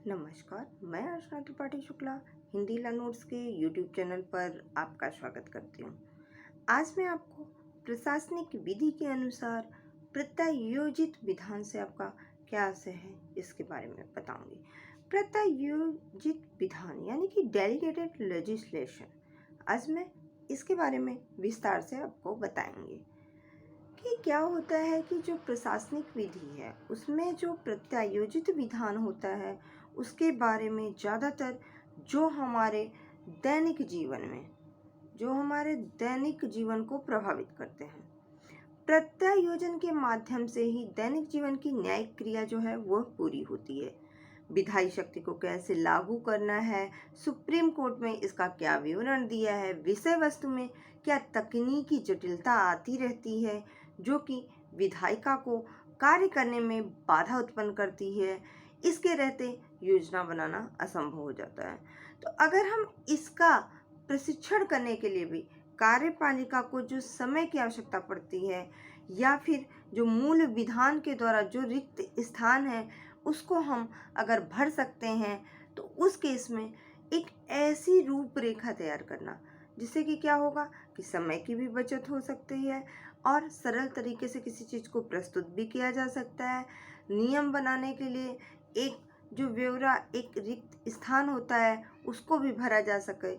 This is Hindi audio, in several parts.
नमस्कार, मैं अर्चना त्रिपाठी शुक्ला हिंदी लर्नर्स के यूट्यूब चैनल पर आपका स्वागत करती हूँ। आज मैं आपको प्रशासनिक विधि के अनुसार प्रत्यायोजित विधान से आपका क्या आशय है इसके बारे में बताऊंगी। प्रत्यायोजित विधान यानी कि डेलीगेटेड लेजिस्लेशन, आज मैं इसके बारे में विस्तार से आपको बताएंगे कि क्या होता है कि जो प्रशासनिक विधि है उसमें जो प्रत्यायोजित विधान होता है उसके बारे में ज़्यादातर जो हमारे दैनिक जीवन को प्रभावित करते हैं। प्रत्यायोजन के माध्यम से ही दैनिक जीवन की न्यायिक क्रिया जो है वह पूरी होती है। विधायी शक्ति को कैसे लागू करना है, सुप्रीम कोर्ट में इसका क्या विवरण दिया है, विषय वस्तु में क्या तकनीकी जटिलता आती रहती है जो कि विधायिका को कार्य करने में बाधा उत्पन्न करती है, इसके रहते योजना बनाना असंभव हो जाता है। तो अगर हम इसका प्रशिक्षण करने के लिए भी कार्यपालिका को जो समय की आवश्यकता पड़ती है या फिर जो मूल विधान के द्वारा जो रिक्त स्थान है उसको हम अगर भर सकते हैं तो उस केस में एक ऐसी रूपरेखा तैयार करना जिससे कि क्या होगा कि समय की भी बचत हो सकती है और सरल तरीके से किसी चीज़ को प्रस्तुत भी किया जा सकता है। नियम बनाने के लिए एक जो ब्यौरा एक रिक्त स्थान होता है उसको भी भरा जा सके।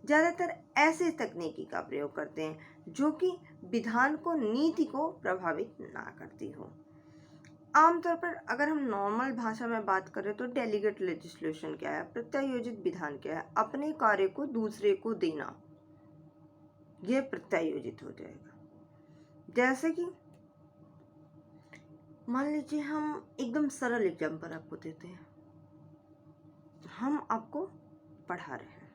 ज़्यादातर ऐसे तकनीकी का प्रयोग करते हैं जो कि विधान को नीति को प्रभावित ना करती हो। आमतौर पर अगर हम नॉर्मल भाषा में बात करें तो डेलीगेट लेजिस्लेशन क्या है, प्रत्यायोजित विधान क्या है, अपने कार्य को दूसरे को देना, यह प्रत्यायोजित हो जाएगा। जैसे कि मान लीजिए हम एकदम सरल एग्जाम्पल आपको देते हैं। हम आपको पढ़ा रहे हैं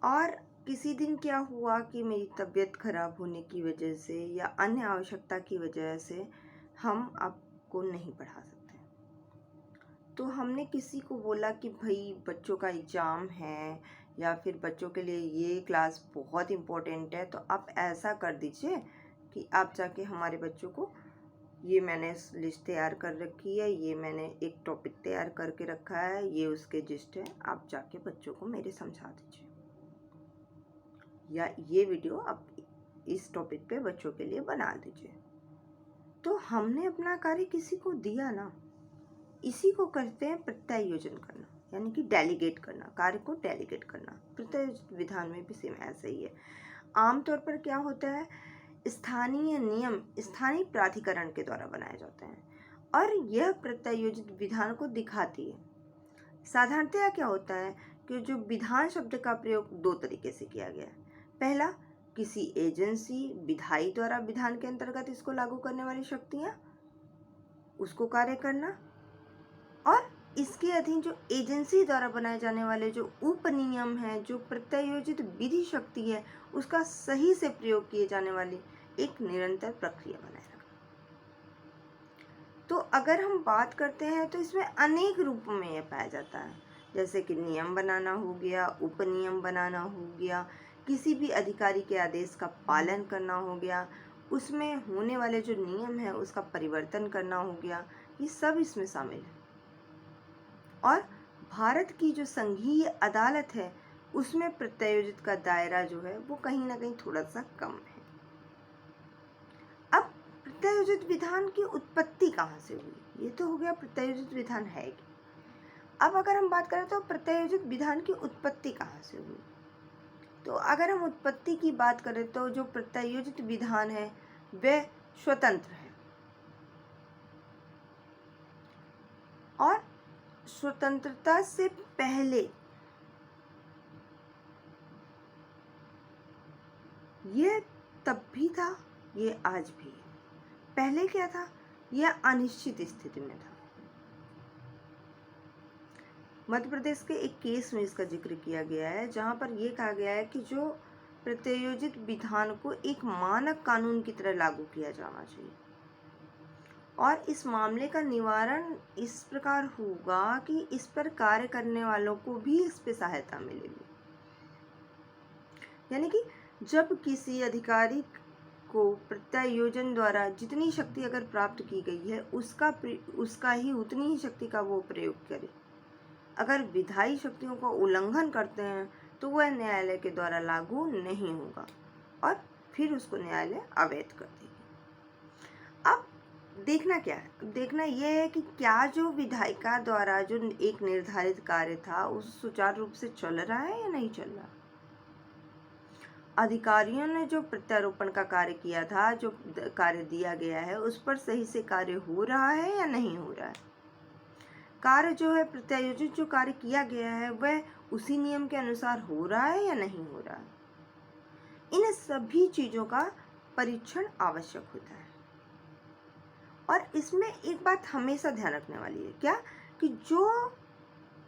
और किसी दिन क्या हुआ कि मेरी तबीयत खराब होने की वजह से या अन्य आवश्यकता की वजह से हम आपको नहीं पढ़ा सकते। तो हमने किसी को बोला कि भाई बच्चों का एग्ज़ाम है या फिर बच्चों के लिए ये क्लास बहुत इम्पोर्टेंट है, तो आप ऐसा कर दीजिए कि आप जाके हमारे बच्चों को, ये मैंने लिस्ट तैयार कर रखी है, ये मैंने एक टॉपिक तैयार करके रखा है, ये उसके जिस्ट है, आप जाके बच्चों को मेरे समझा दीजिए, या ये वीडियो आप इस टॉपिक पे बच्चों के लिए बना दीजिए। तो हमने अपना कार्य किसी को दिया ना, इसी को कहते हैं प्रत्यायोजन करना, यानी कि डेलीगेट करना, कार्य को डेलीगेट करना। प्रत्यायोजित विधान में भी सेम ऐसा ही है। आमतौर पर क्या होता है, स्थानीय नियम स्थानीय प्राधिकरण के द्वारा बनाए जाते हैं और यह प्रत्यायोजित विधान को दिखाती है। साधारणतया क्या होता है कि जो विधान शब्द का प्रयोग दो तरीके से किया गया है। पहला, किसी एजेंसी विधायी द्वारा विधान के अंतर्गत इसको लागू करने वाली शक्तियां उसको कार्य करना, और इसके अधीन जो एजेंसी द्वारा बनाए जाने वाले जो उपनियम हैं, जो प्रत्यायोजित विधि शक्ति है, उसका सही से प्रयोग किए जाने वाली एक निरंतर प्रक्रिया बनाए रखना। तो अगर हम बात करते हैं तो इसमें अनेक रूपों में यह पाया जाता है, जैसे कि नियम बनाना हो गया, उपनियम बनाना हो गया, किसी भी अधिकारी के आदेश का पालन करना हो गया, उसमें होने वाले जो नियम है उसका परिवर्तन करना हो गया, ये सब इसमें शामिल है। और भारत की जो संघीय अदालत है उसमें प्रत्यायोजित का दायरा जो है वो कहीं ना कहीं थोड़ा सा कम है। अब प्रत्यायोजित विधान की उत्पत्ति कहाँ से हुई, ये तो हो गया प्रत्यायोजित विधान है कि। अब अगर हम बात करें तो प्रत्यायोजित विधान की उत्पत्ति कहाँ से हुई, तो अगर हम उत्पत्ति की बात करें तो जो प्रत्यायोजित विधान है वह स्वतंत्र है और स्वतंत्रता से पहले यह तब भी था, ये आज भी है। पहले क्या था, यह अनिश्चित स्थिति में था। मध्य प्रदेश के एक केस में इसका जिक्र किया गया है जहां पर यह कहा गया है कि जो प्रत्यायोजित विधान को एक मानक कानून की तरह लागू किया जाना चाहिए और इस मामले का निवारण इस प्रकार होगा कि इस पर कार्य करने वालों को भी इस पर सहायता मिलेगी। यानी कि जब किसी अधिकारी को प्रत्यायोजन द्वारा जितनी शक्ति अगर प्राप्त की गई है उसका ही उतनी ही शक्ति का वो प्रयोग करे। अगर विधायी शक्तियों का उल्लंघन करते हैं तो वह न्यायालय के द्वारा लागू नहीं होगा और फिर उसको न्यायालय अवैध कर देगी। अब देखना क्या है, देखना यह है कि क्या जो विधायिका द्वारा जो एक निर्धारित कार्य था उस सुचारू रूप से चल रहा है या नहीं चल रहा। अधिकारियों ने जो प्रत्यारोपण का कार्य किया था, जो कार्य दिया गया है, उस पर सही से कार्य हो रहा है या नहीं हो रहा है। कार्य जो है प्रत्यायोजित जो कार्य किया गया है वह उसी नियम के अनुसार हो रहा है या नहीं हो रहा है। इन सभी चीजों का परीक्षण आवश्यक होता है। और इसमें एक बात हमेशा ध्यान रखने वाली है, क्या कि जो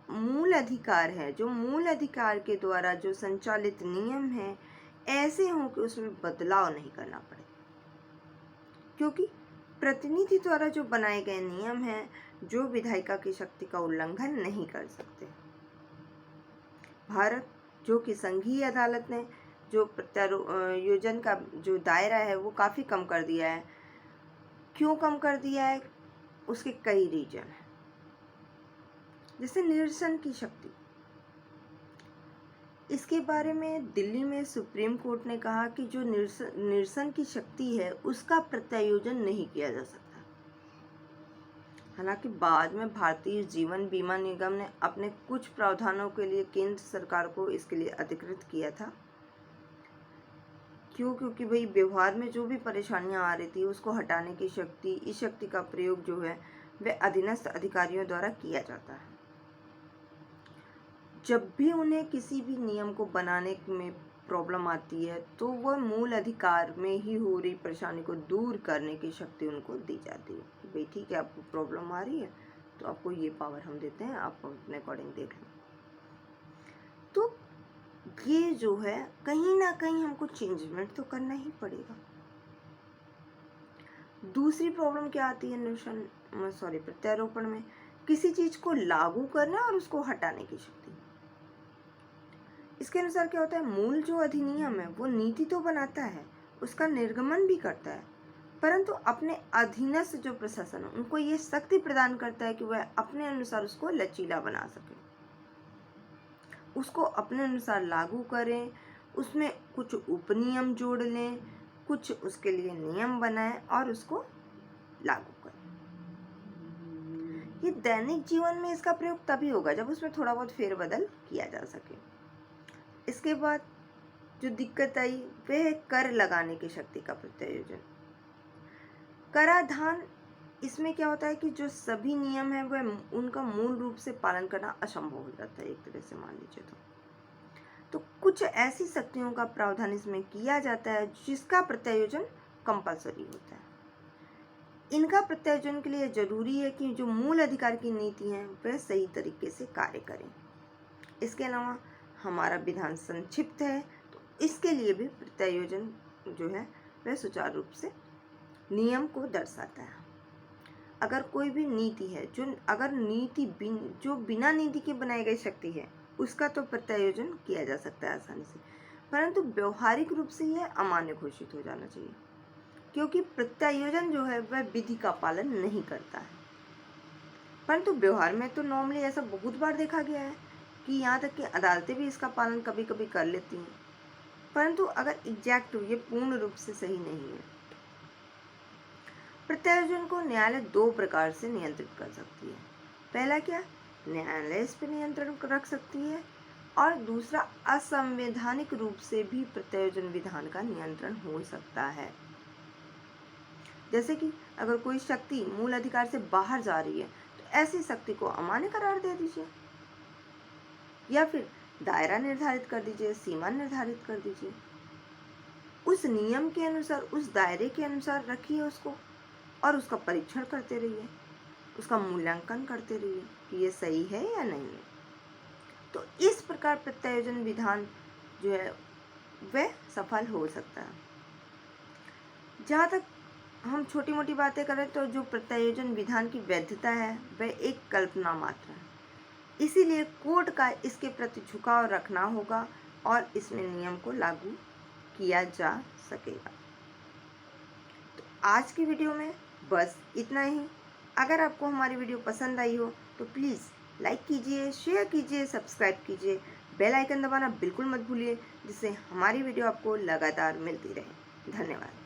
मूल अधिकार है, जो मूल अधिकार के द्वारा जो संचालित नियम है, ऐसे हों कि उसमें बदलाव नहीं करना पड़े, क्योंकि प्रतिनिधि द्वारा जो बनाए गए नियम हैं जो विधायिका की शक्ति का उल्लंघन नहीं कर सकते। भारत जो कि संघीय अदालत ने जो प्रत्यायोजन का जो दायरा है वो काफ़ी कम कर दिया है। क्यों कम कर दिया है, उसके कई रीजन हैं। जैसे निरसन की शक्ति, इसके बारे में दिल्ली में सुप्रीम कोर्ट ने कहा कि जो निरसन की शक्ति है उसका प्रत्यायोजन नहीं किया जा सकता। हालांकि बाद में भारतीय जीवन बीमा निगम ने अपने कुछ प्रावधानों के लिए केंद्र सरकार को इसके लिए अधिकृत किया था। क्योंकि भाई व्यवहार में जो भी परेशानियां आ रही थी उसको हटाने की शक्ति, इस शक्ति का प्रयोग जो है वह अधीनस्थ अधिकारियों द्वारा किया जाता है। जब भी उन्हें किसी भी नियम को बनाने में प्रॉब्लम आती है तो वह मूल अधिकार में ही हो रही परेशानी को दूर करने की शक्ति उनको दी जाती है कि भाई ठीक है, आपको प्रॉब्लम आ रही है तो आपको ये पावर हम देते हैं, आप अपने अकॉर्डिंग देख लो। तो ये जो है कहीं ना कहीं हमको चेंजमेंट तो करना ही पड़ेगा। दूसरी प्रॉब्लम क्या आती है प्रत्यारोपण में, किसी चीज को लागू करना और उसको हटाने की शक्ति। इसके अनुसार क्या होता है, मूल जो अधिनियम है वो नीति तो बनाता है, उसका निर्गमन भी करता है, परंतु अपने अधीनस्थ जो प्रशासन है उनको ये शक्ति प्रदान करता है कि वह अपने अनुसार उसको लचीला बना सके, उसको अपने अनुसार लागू करें, उसमें कुछ उपनियम जोड़ लें, कुछ उसके लिए नियम बनाएं और उसको लागू करें। ये दैनिक जीवन में इसका प्रयोग तभी होगा जब उसमें थोड़ा बहुत फेरबदल किया जा सके। इसके बाद जो दिक्कत आई वह है कर लगाने की शक्ति का प्रत्यायोजन। कराधान, इसमें क्या होता है कि जो सभी नियम है वह उनका मूल रूप से पालन करना असंभव हो जाता है एक तरह से, मान लीजिए तो कुछ ऐसी शक्तियों का प्रावधान इसमें किया जाता है जिसका प्रत्यायोजन कंपलसरी होता है। इनका प्रत्यायोजन के लिए जरूरी है कि जो मूल अधिकार की नीति है वह सही तरीके से कार्य करें। इसके अलावा हमारा विधान संक्षिप्त है तो इसके लिए भी प्रत्यायोजन जो है वह सुचारू रूप से नियम को दर्शाता है। अगर कोई भी नीति है जो बिना नीति के बनाई गई शक्ति है उसका तो प्रत्यायोजन किया जा सकता है आसानी से, परंतु व्यवहारिक रूप से यह अमान्य घोषित हो जाना चाहिए, क्योंकि प्रत्यायोजन जो है वह विधि का पालन नहीं करता है। परंतु व्यवहार में तो नॉर्मली ऐसा बहुत बार देखा गया है कि यहाँ तक कि अदालतें भी इसका पालन कभी कभी कर लेती हैं, परंतु अगर एग्जैक्ट ये पूर्ण रूप से सही नहीं है। प्रत्यायोजन को न्यायालय दो प्रकार से नियंत्रित कर सकती है। पहला क्या, न्यायालय इस पर नियंत्रण रख सकती है, और दूसरा असंवैधानिक रूप से भी प्रत्यायोजन विधान का नियंत्रण हो सकता है। जैसे कि अगर कोई शक्ति मूल अधिकार से बाहर जा रही है तो ऐसी शक्ति को अमान्य करार दे दीजिए, या फिर दायरा निर्धारित कर दीजिए, सीमा निर्धारित कर दीजिए, उस नियम के अनुसार, उस दायरे के अनुसार रखिए उसको और उसका परीक्षण करते रहिए, उसका मूल्यांकन करते रहिए कि ये सही है या नहीं है। तो इस प्रकार प्रत्यायोजन विधान जो है वह सफल हो सकता है। जहाँ तक हम छोटी मोटी बातें करें तो जो प्रत्यायोजन विधान की वैधता है वह एक कल्पना मात्र है, इसीलिए कोर्ट का इसके प्रति झुकाव रखना होगा और इसमें नियम को लागू किया जा सकेगा। आज की वीडियो में बस इतना ही। अगर आपको हमारी वीडियो पसंद आई हो तो प्लीज़ लाइक कीजिए, शेयर कीजिए, सब्सक्राइब कीजिए, बेल आइकन दबाना बिल्कुल मत भूलिए, जिससे हमारी वीडियो आपको लगातार मिलती रहे। धन्यवाद।